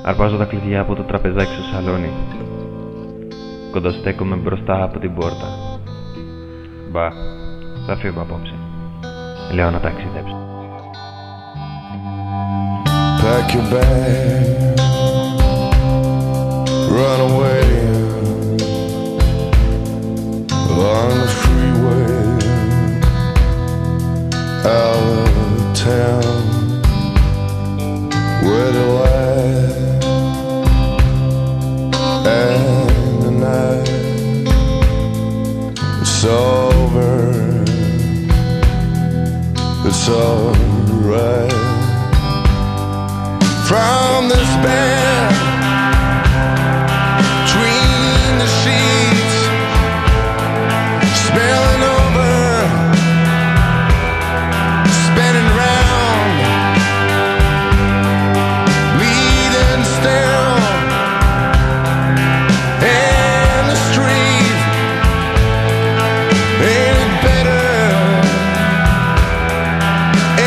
Αρπάζω τα κλειδιά από το τραπεζάκι στο σαλόνι. Κοντοστέκομαι μπροστά από την πόρτα. Μπα, θα φύγω απόψε. Λέω να ταξιδέψω. Pack your bag, run away on the freeway, out of town, where the light and the night it's over, it's alright. From this bed, between the sheets, spilling over, spinning round, bleeding still in the street. Ain't it better?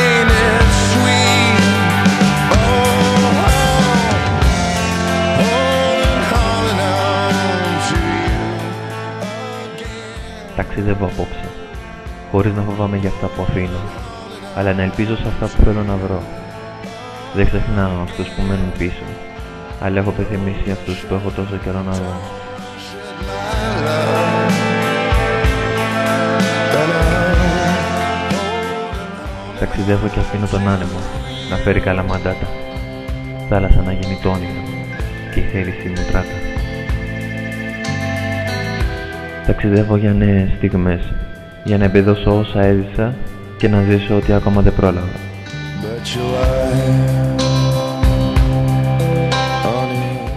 Ain't it sweet? Ταξιδεύω απόψε, χωρίς να φοβάμαι για αυτά που αφήνω, αλλά να ελπίζω σε αυτά που θέλω να βρω. Δεν ξεχνάω αυτούς που μένουν πίσω, αλλά έχω πεθυμίσει αυτούς που έχω τόσο καιρό να δω. Ταξιδεύω και αφήνω τον άνεμο να φέρει καλά μαντάτα, θάλασσα να γίνει το όνειρο και η θέλησή μου τράτα. Ταξιδεύω για νέες στιγμές, για να εμπεδώσω όσα έζησα και να ζήσω ό,τι ακόμα δεν πρόλαβα.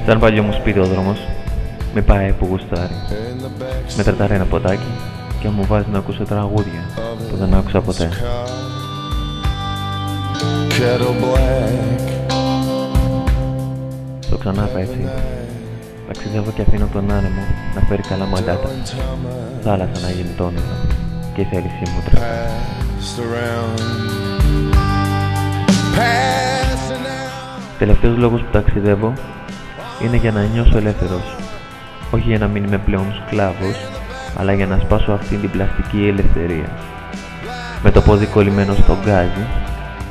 Σαν παλιό μου σπίτι ο δρόμος, με πάει που γουστάρει. Με τρατάρει ένα ποτάκι και μου βάζει να ακούσω τραγούδια που δεν άκουσα ποτέ. Το ξανά έτσι. Ταξιδεύω και αφήνω τον άνεμο να φέρει καλά μαντάτα, θάλασσα να γίνει το όνειρο και η θέλησή μου τράτα. Τελευταίος λόγος που ταξιδεύω είναι για να νιώσω ελεύθερος, όχι για να μην είμαι πλέον σκλάβος, αλλά για να σπάσω αυτήν την πλαστική ελευθερία. Με το πόδι κολλημένο στο γκάζι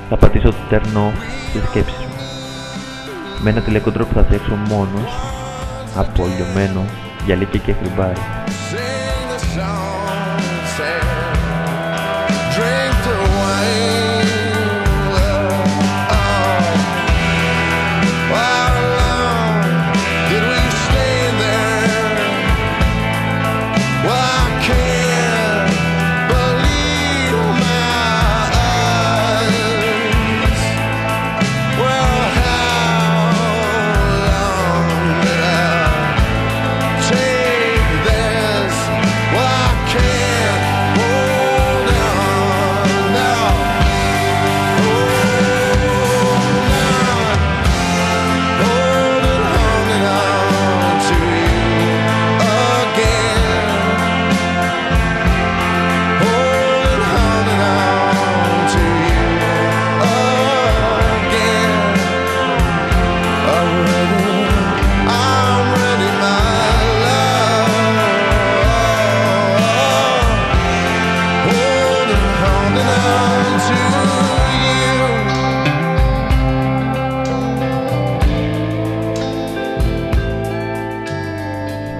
θα πατήσω το τερνό στις σκέψεις μου. Με ένα τηλεκοντρόλ που θα φτιάξω μόνος, απολυωμένο, γυαλίκι και χρυμπάρι.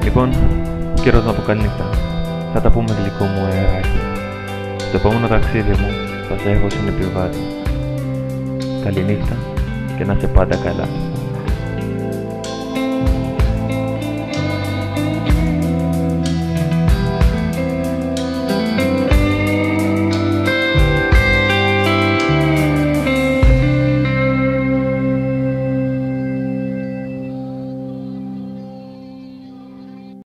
Λοιπόν, καιρός να πω καλή νύχτα. Θα τα πούμε γλυκό μου αεράκι. Στο επόμενο ταξίδι μου θα σε έχω συνεπιβάτη. Καλή νύχτα και να είσαι πάντα καλά.